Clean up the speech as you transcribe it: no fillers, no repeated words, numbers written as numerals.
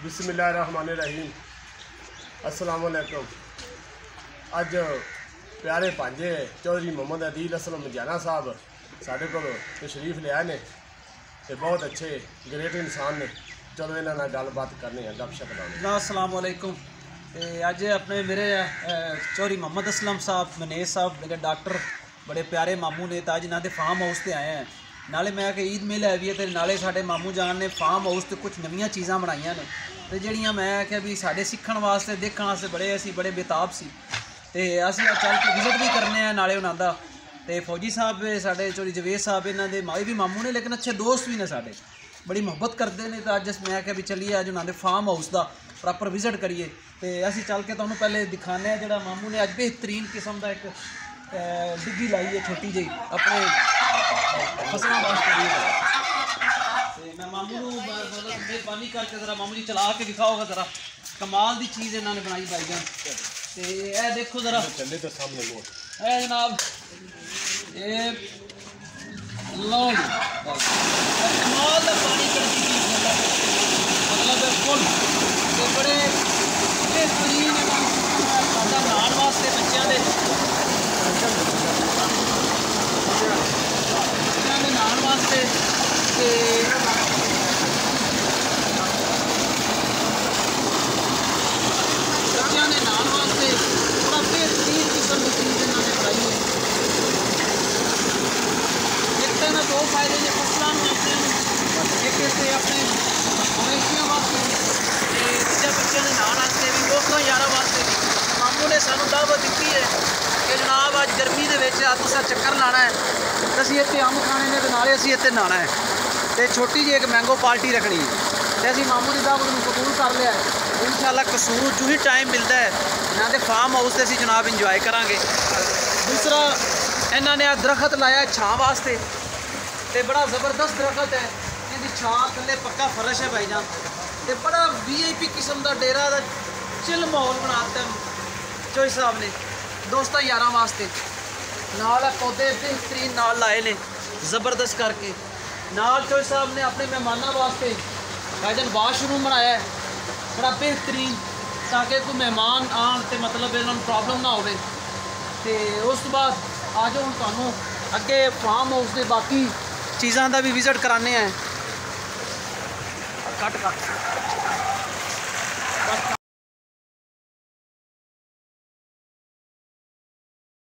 बिस्मिल्लाहिर्रहमानिर्रहीम। अस्सलाम वालेकुम। अज प्यारे भांजे चौधरी मोहम्मद अदील असलम जाना साहब साढ़े को तशरीफ लिया ने ते बहुत अच्छे ग्रेट इंसान ने। चलो इन्हां नाल गलबात करनी है, गपशप लानी। अस्सलाम वालेकुम। अज अपने मेरे चौधरी मोहम्मद असलम साहब मनेज साहब मेरे डॉक्टर बड़े प्यारे मामू ने, तो अज इन्हों के फार्म हाउस से आए हैं। नाले मैं कि ईद मेला भी है, तो नाले साढ़े मामू जान ने फार्म हाउस से कुछ नवीं चीज़ा बनाई ने, तो जड़ियाँ मैं क्या भी साढ़े सीखण वास्ते देखने वास्ते बड़े असी बड़े बेताब सी, तो असी चल के विजिट भी करने हैं नाले उन्हों का। तो फौजी साहब साढ़े चौधरी जवेद साहब इन्हों के माए भी मामू ने, लेकिन अच्छे दोस्त भी ने, साढ़े बड़ी मुहब्बत करते हैं। तो अज मैं क्या भी चलिए अज उन्होंने फार्म हाउस का प्रॉपर विजिट करिए, तो असी चल के तुहानूं पहले दिखाने जो मामू ने अज बेहतरीन किस्म का एक डिग्गी लाई है छोटी जी अपने फसलों वास्ते। मैं मामू मतलब मेहरबानी करके जरा मामू जी चला के दिखाओगा जरा कमाल की चीज़ इन्होंने बनाई भाईजान। तो यह देखो जरा चले तो सामने लो है जनाब, ये लो कमाल का पानी करती चीज़ मतलब फुल बड़े बेहतरीन सादा नहाने वास्ते बच्चों के नहाने वास्ते बच्चों के नहाने वास्ते बड़ा बेहतरीन किस्म की चीज़ इन्होंने बनाई है। एक तो ना दो फायदे ने फसलों एक इसे अपने मवेशियों वास्ते, दूसरे बच्चों के नहाने वास्ते भी, दोस्तों यारों वास्ते भी। मामू ने सानू दावत दी है कि जनाब अज गर्मी के तुसा चक्कर लाना है, तो असी इतने अंब खाने ने, नाले असी इतने नहाना है, तो छोटी जी एक मैंगो पार्टी रखनी है। तो असी मामू की दावत में कबूल कर लिया है। इंशाअल्लाह कसूर जो ही टाइम मिलता है इन्होंने फार्म हाउस से असी जनाब इंजॉय करांगे। दूसरा इन्होंने दरखत लाया छां वास्ते, तो बड़ा ज़बरदस्त दरखत है, इनकी छां थले पक्का फर्श है भाईजान, तो बड़ा VIP किस्म का डेरा का चिल माहौल बनाता है चौधरी साहब ने दोस्तों यारों वास्ते। नाल पौधे बेहतरीन नाल लाए ने ज़बरदस्त करके। नाल चौधरी साहब ने अपने मेहमानों वास्ते भाईजान वाशरूम बनाया है बड़ा बेहतरीन, ताकि कोई मेहमान आन तो मतलब इन्होंने प्रॉब्लम ना हो। तो उस तो बाद आ जाओ हम तुहानूं अगे फार्म हाउस के बाकी चीज़ों का भी विजिट कराने हैं। कट